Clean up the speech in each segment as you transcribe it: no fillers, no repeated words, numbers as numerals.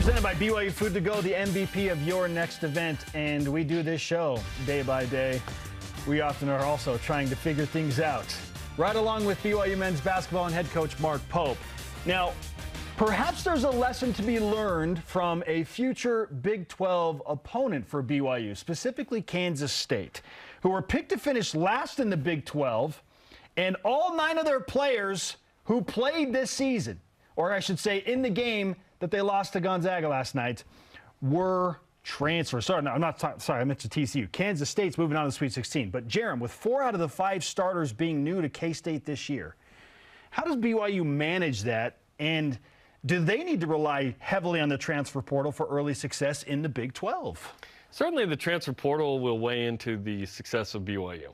Presented by BYU Food to Go, the MVP of your next event. And we do this show day by day. We often are also trying to figure things out. Right along with BYU men's basketball and head coach Mark Pope. Now, perhaps there's a lesson to be learned from a future Big 12 opponent for BYU, specifically Kansas State, who were picked to finish last in the Big 12, and all 9 of their players who played this season, or I should say in the game that they lost to Gonzaga last night, were transfers. Sorry, no, I'm not sorry, I meant to TCU. Kansas State's moving on to the Sweet 16. But Jerem, with 4 out of the 5 starters being new to K-State this year, how does BYU manage that? And do they need to rely heavily on the transfer portal for early success in the Big 12? Certainly the transfer portal will weigh into the success of BYU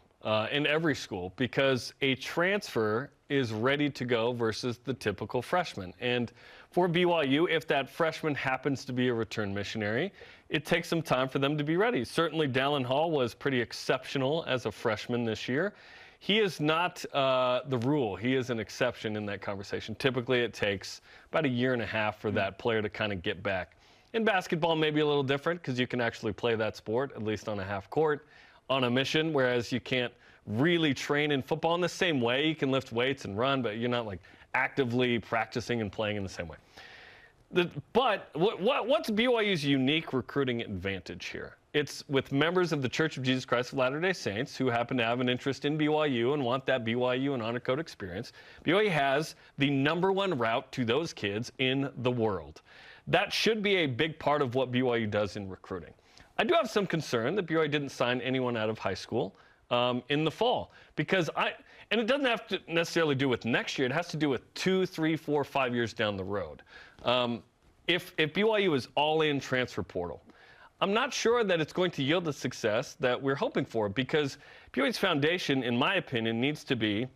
in every school, because a transfer is ready to go versus the typical freshman. And for BYU, if that freshman happens to be a return missionary, it takes some time for them to be ready. Certainly Dallin Hall was pretty exceptional as a freshman this year. He is not the rule. He is an exception in that conversation. Typically it takes about 1.5 years for that player to kind of get back. In basketball, maybe a little different, because you can actually play that sport, at least on a half court, on a mission, whereas you can't really train in football in the same way. You can lift weights and run, but you're not like actively practicing and playing in the same way. But what's BYU's unique recruiting advantage here? It's with members of the Church of Jesus Christ of Latter-day Saints who happen to have an interest in BYU and want that BYU and Honor Code experience. BYU has the #1 route to those kids in the world. That should be a big part of what BYU does in recruiting. I do have some concern that BYU didn't sign anyone out of high school in the fall, because and it doesn't have to necessarily do with next year. It has to do with 2, 3, 4, 5 years down the road. If BYU is all in transfer portal, I'm not sure that it's going to yield the success that we're hoping for, because BYU's foundation, in my opinion, needs to be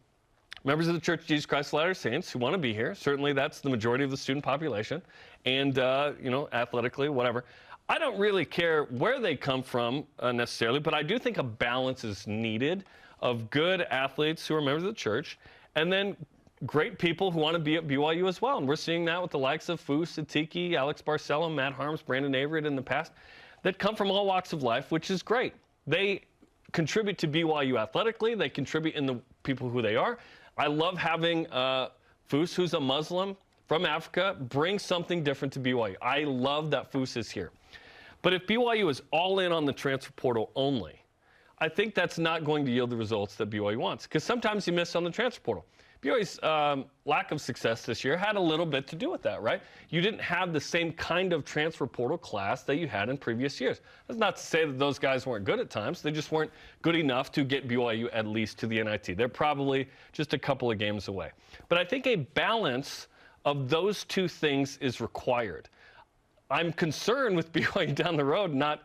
members of the Church of Jesus Christ of Latter-day Saints who want to be here. Certainly that's the majority of the student population, and athletically, whatever. I don't really care where they come from necessarily, but I do think a balance is needed of good athletes who are members of the church, and then great people who want to be at BYU as well. And we're seeing that with the likes of Fu Satiki, Alex Barcelo, Matt Harms, Brandon Averett in the past, that come from all walks of life, which is great. They contribute to BYU athletically. They contribute in the people who they are. I love having Fus, who's a Muslim from Africa, bring something different to BYU. I love that Fus is here. But if BYU is all in on the transfer portal only, I think that's not going to yield the results that BYU wants, because sometimes you miss on the transfer portal. BYU's lack of success this year had a little bit to do with that, right? You didn't have the same kind of transfer portal class that you had in previous years. That's not to say that those guys weren't good at times. They just weren't good enough to get BYU at least to the NIT. They're probably just a couple of games away. But I think a balance of those two things is required. I'm concerned with BYU down the road not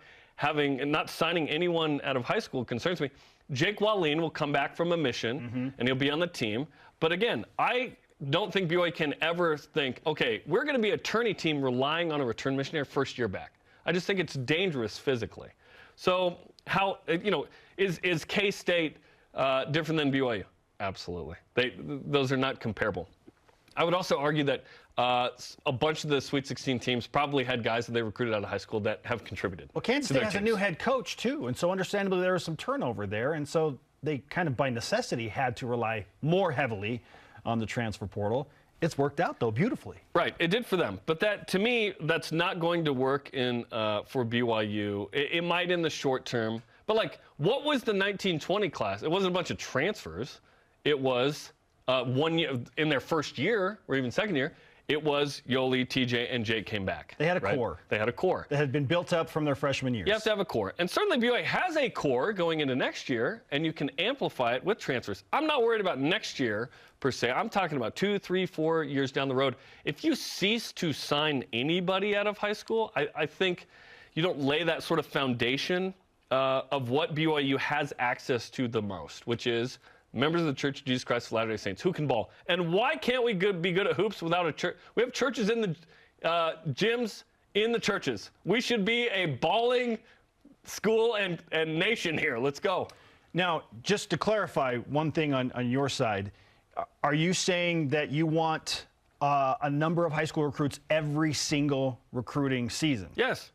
signing anyone out of high school. Concerns me. Jake Wallin will come back from a mission, and he'll be on the team. But again, I don't think BYU can ever think, okay, we're going to be a tourney team relying on a return missionary first year back. I just think it's dangerous physically. So how, is K-State different than BYU? Absolutely. Those are not comparable. I would also argue that a bunch of the Sweet 16 teams probably had guys that they recruited out of high school that have contributed. Well, Kansas State has a new head coach, too, and so understandably there was some turnover there, and so they kind of by necessity had to rely more heavily on the transfer portal. It's worked out, though, beautifully. Right, it did for them. But that, to me, that's not going to work for BYU. It might in the short term. But, like, what was the 1920 class? It wasn't a bunch of transfers. It was 1 year in their first year, or even second year. It was Yoli, TJ, and Jake came back. They had a core. They had a core. That had been built up from their freshman years. You have to have a core. And certainly BYU has a core going into next year, and you can amplify it with transfers. I'm not worried about next year, per se. I'm talking about 2, 3, 4 years down the road. If you cease to sign anybody out of high school, I think you don't lay that sort of foundation of what BYU has access to the most, which is members of the Church of Jesus Christ of Latter-day Saints who can ball. And why can't we be good at hoops without a church? We have churches in the gyms in the churches. We should be a balling school and nation here. Let's go. Now, just to clarify one thing on your side, are you saying that you want a number of high school recruits every single recruiting season. Yes.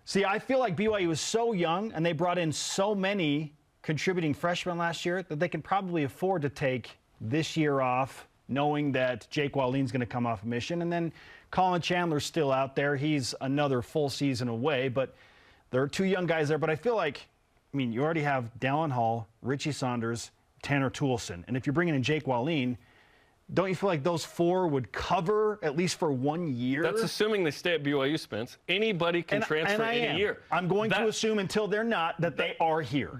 See, I feel like BYU is so young, and they brought in so many contributing freshmen last year that they can probably afford to take this year off, knowing that Jake Wallin's going to come off a mission, and then Colin Chandler's still out there. He's another full season away, but there are 2 young guys there. But I feel like, I mean, you already have Dallin Hall, Richie Saunders, Tanner Toolson, and if you're bringing in Jake Wallin, don't you feel like those 4 would cover at least for 1 year? That's assuming they stay at BYU, Spence. Anybody can transfer in a year. I'm going to assume until they're not that they are here.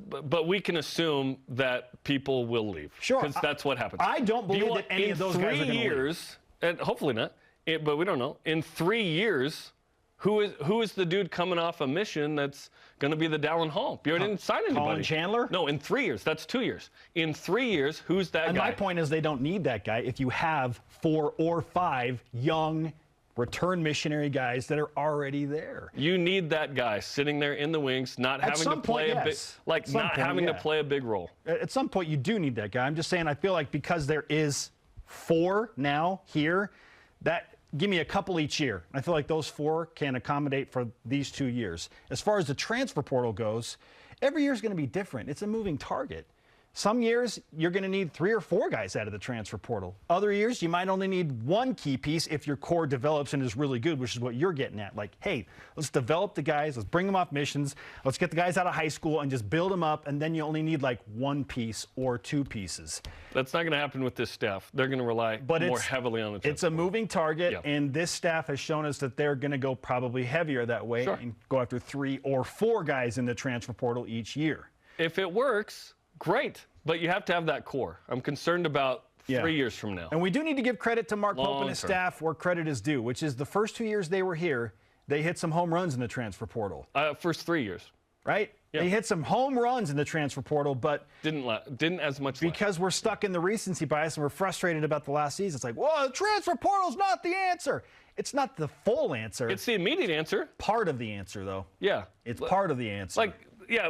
But we can assume that people will leave. Sure. Because that's what happens. I don't believe that any of those guys are going to leave. In 3 years, and hopefully not, but we don't know. In 3 years, who is the dude coming off a mission that's going to be the Dallin Hall? BYU didn't sign anybody. Colin Chandler? No, in 3 years. That's 2 years. In 3 years, who's that guy? And my point is they don't need that guy if you have 4 or 5 young return missionary guys that are already there. You need that guy sitting there in the wings, not having to play to play a big role. At some point, you do need that guy. I'm just saying, I feel like because there is 4 now here, that give me a couple each year. I feel like those 4 can accommodate for these 2 years. As far as the transfer portal goes, every year is going to be different. It's a moving target. Some years, you're going to need 3 or 4 guys out of the transfer portal. Other years, you might only need 1 key piece if your core develops and is really good, which is what you're getting at. Like, hey, let's develop the guys. Let's bring them off missions. Let's get the guys out of high school and just build them up, and then you only need like 1 piece or 2 pieces. That's not going to happen with this staff. They're going to rely more heavily on the transfer. It's a moving target, and this staff has shown us that they're going to go probably heavier that way and go after 3 or 4 guys in the transfer portal each year. If it works, great. But you have to have that core. I'm concerned about 3 years from now. And we do need to give credit to Mark Pope and his staff where credit is due, which is the first 2 years they were here, they hit some home runs in the transfer portal. First 3 years. Right? Yeah. They hit some home runs in the transfer portal, but didn't as much because we're stuck in the recency bias and we're frustrated about the last season. It's like, well, the transfer portal's not the answer. It's not the full answer. It's the immediate answer. Part of the answer, though. Yeah. It's part of the answer.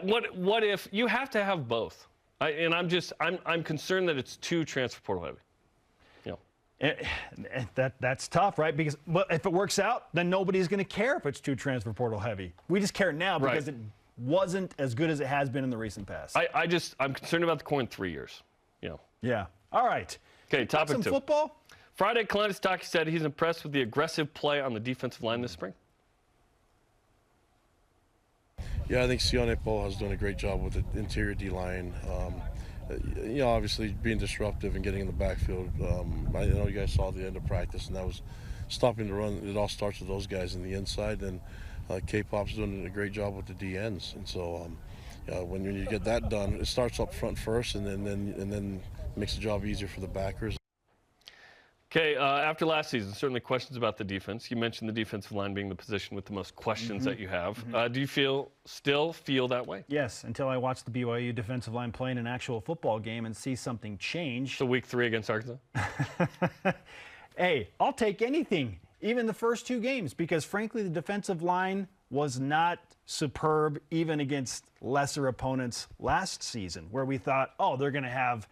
What if you have to have both? I'm concerned that it's too transfer portal heavy. That's tough, right? Because if it works out, then nobody's going to care if it's too transfer portal heavy. We just care now because it wasn't as good as it has been in the recent past. I'm concerned about the core in 3 years. Yeah. All right. Okay, topic 2. Some football? Friday, Kalani Sitake said he's impressed with the aggressive play on the defensive line this spring. Yeah, I think Sione Paul has done a great job with the interior D-line. Obviously being disruptive and getting in the backfield. I know you guys saw the end of practice, and that was stopping the run. It all starts with those guys in the inside, and K-Pop's doing a great job with the D-ends. And so when you get that done, it starts up front first, and then makes the job easier for the backers. Okay, after last season, certainly questions about the defense. You mentioned the defensive line being the position with the most questions that you have. Do you still feel that way? Yes, until I watch the BYU defensive line play in an actual football game and see something change. So week 3 against Arkansas? Hey, I'll take anything, even the first 2 games, because frankly, the defensive line was not superb even against lesser opponents last season, where we thought, oh, they're going to have,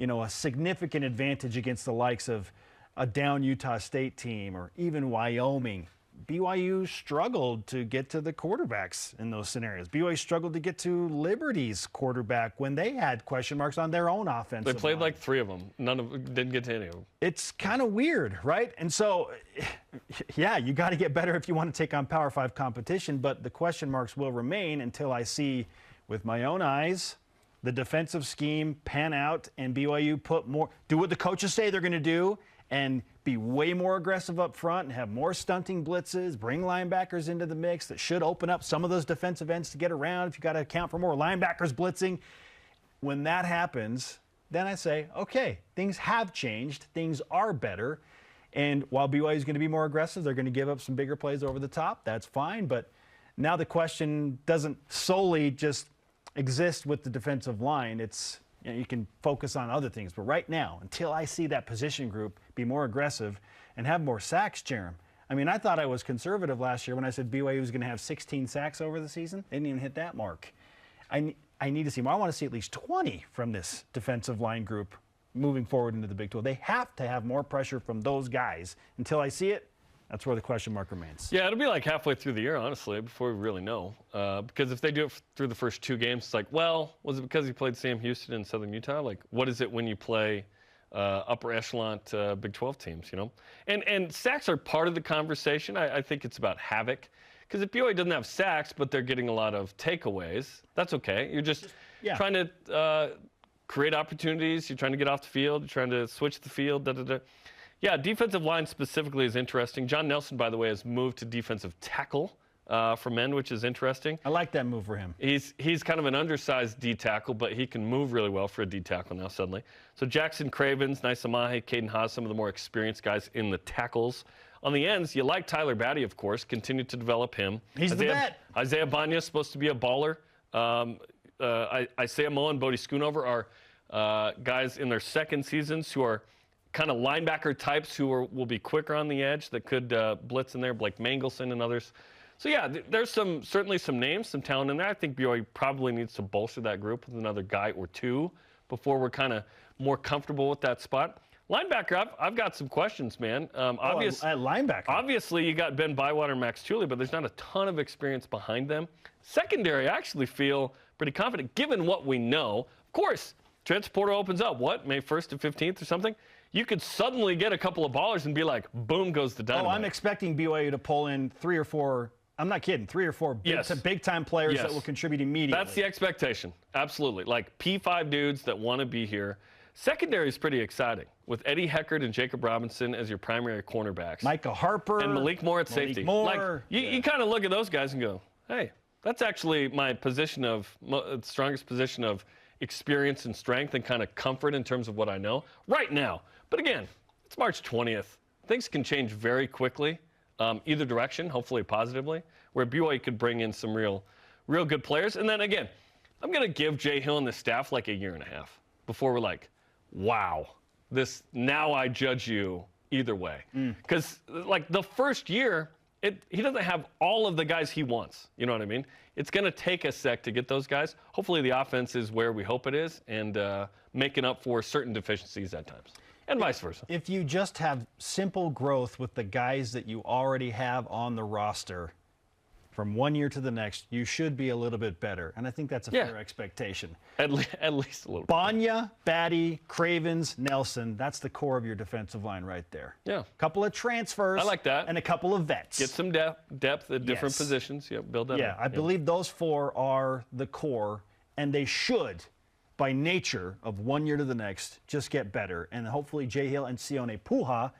a significant advantage against the likes of a down Utah State team or even Wyoming. BYU struggled to get to the quarterbacks in those scenarios. BYU struggled to get to Liberty's quarterback when they had question marks on their own offensive line. They played like 3 of them. Didn't get to any of them. It's kind of weird, right? And so, yeah, you got to get better if you want to take on Power 5 competition, but the question marks will remain until I see with my own eyes the defensive scheme pan out and BYU do what the coaches say they're going to do and be way more aggressive up front and have more stunting blitzes, bring linebackers into the mix that should open up some of those defensive ends to get around if you got to account for more linebackers blitzing. When that happens, then I say, okay, things have changed, things are better, and while BYU is going to be more aggressive, they're going to give up some bigger plays over the top. That's fine, but now the question doesn't solely just exist with the defensive line. It's you can focus on other things. But right now, until I see that position group be more aggressive and have more sacks, Jerem. I mean, I thought I was conservative last year when I said BYU was going to have 16 sacks over the season. They didn't even hit that mark. I need to see more. I want to see at least 20 from this defensive line group moving forward into the Big 12. They have to have more pressure from those guys. Until I see it, that's where the question mark remains. Yeah, it'll be like halfway through the year, honestly, before we really know. Because if they do it through the first 2 games, it's like, well, was it because you played Sam Houston and Southern Utah? Like, what is it when you play upper echelon Big 12 teams, you know? And sacks are part of the conversation. I think it's about havoc. Because if BYU doesn't have sacks, but they're getting a lot of takeaways, that's okay. You're just trying to create opportunities. You're trying to get off the field. You're trying to switch the field. Yeah, defensive line specifically is interesting. John Nelson, by the way, has moved to defensive tackle for men, which is interesting. I like that move for him. He's kind of an undersized D tackle, but he can move really well for a D tackle now suddenly. So Jackson Cravens, Naisamahe, Caden Haas, some of the more experienced guys in the tackles. On the ends, you like Tyler Batty, of course. Continue to develop him. He's the vet. Isaiah Banya is supposed to be a baller. Isaiah Moe and Bodie Schoonover are guys in their second seasons who are kind of linebacker types who will be quicker on the edge that could blitz in there, Blake Mangelson and others. So, yeah, there's certainly some names, some talent in there. I think BYU probably needs to bolster that group with another guy or 2 before we're kind of more comfortable with that spot. Linebacker, I've got some questions, man. At linebacker. Obviously, you got Ben Bywater and Max Tooley, but there's not a ton of experience behind them. Secondary, I actually feel pretty confident, given what we know. Of course, transfer portal opens up, May 1st to 15th or something? You could suddenly get a couple of ballers and be like, boom goes the dynamite. Oh, I'm expecting BYU to pull in 3 or 4, I'm not kidding, 3 or 4 big-time players that will contribute immediately. That's the expectation, absolutely. Like P5 dudes that want to be here. Secondary is pretty exciting with Eddie Heckard and Jacob Robinson as your primary cornerbacks. Micah Harper. And Malik Moore at safety. You kind of look at those guys and go, hey, that's actually my strongest position of experience and strength and kind of comfort in terms of what I know right now. But again, it's March 20th. Things can change very quickly, either direction, hopefully positively, where BYU could bring in some real good players. And then again, I'm going to give Jay Hill and the staff like a year and a half before we're like, wow, now I judge you either way. Because like the first year, he doesn't have all of the guys he wants. You know what I mean? It's going to take a sec to get those guys. Hopefully the offense is where we hope it is and making up for certain deficiencies at times. And vice versa. If you just have simple growth with the guys that you already have on the roster from one year to the next, you should be a little bit better. And I think that's a fair expectation. At least a little bit. Banya, Batty, Cravens, Nelson, that's the core of your defensive line right there. Yeah. A couple of transfers. I like that. And a couple of vets. Get some depth at different positions. Yep, build that up. Yeah, I believe those 4 are the core, and they should, by nature of one year to the next, just get better. And hopefully Jay Hill and Sione Puha,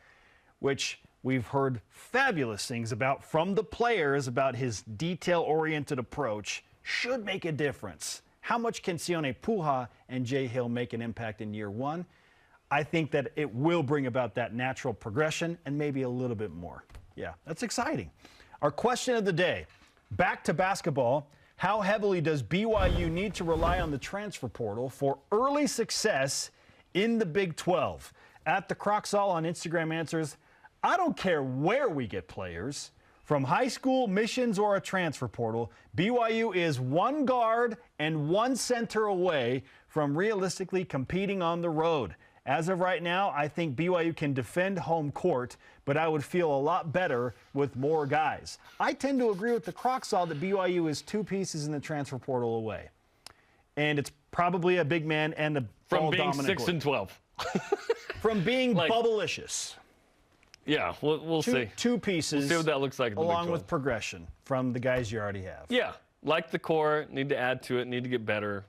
which we've heard fabulous things about from the players about his detail-oriented approach, should make a difference. How much can Sione Puha and Jay Hill make an impact in year 1? I think that it will bring about that natural progression and maybe a little bit more. Yeah, that's exciting. Our question of the day, back to basketball. How heavily does BYU need to rely on the transfer portal for early success in the Big 12? At the Crocsall on Instagram answers, I don't care where we get players, from high school, missions, or a transfer portal, BYU is 1 guard and 1 center away from realistically competing on the road. As of right now, I think BYU can defend home court, but I would feel a lot better with more guys. I tend to agree with the Crocsall that BYU is 2 pieces in the transfer portal away. And it's probably a big man and a ball-dominant from being 6 and 12. From being bubblicious. Yeah, we'll see. 2 pieces. We'll see what that looks like in the along Big 12. with progression from the guys you already have. Yeah, like the core, need to add to it, need to get better.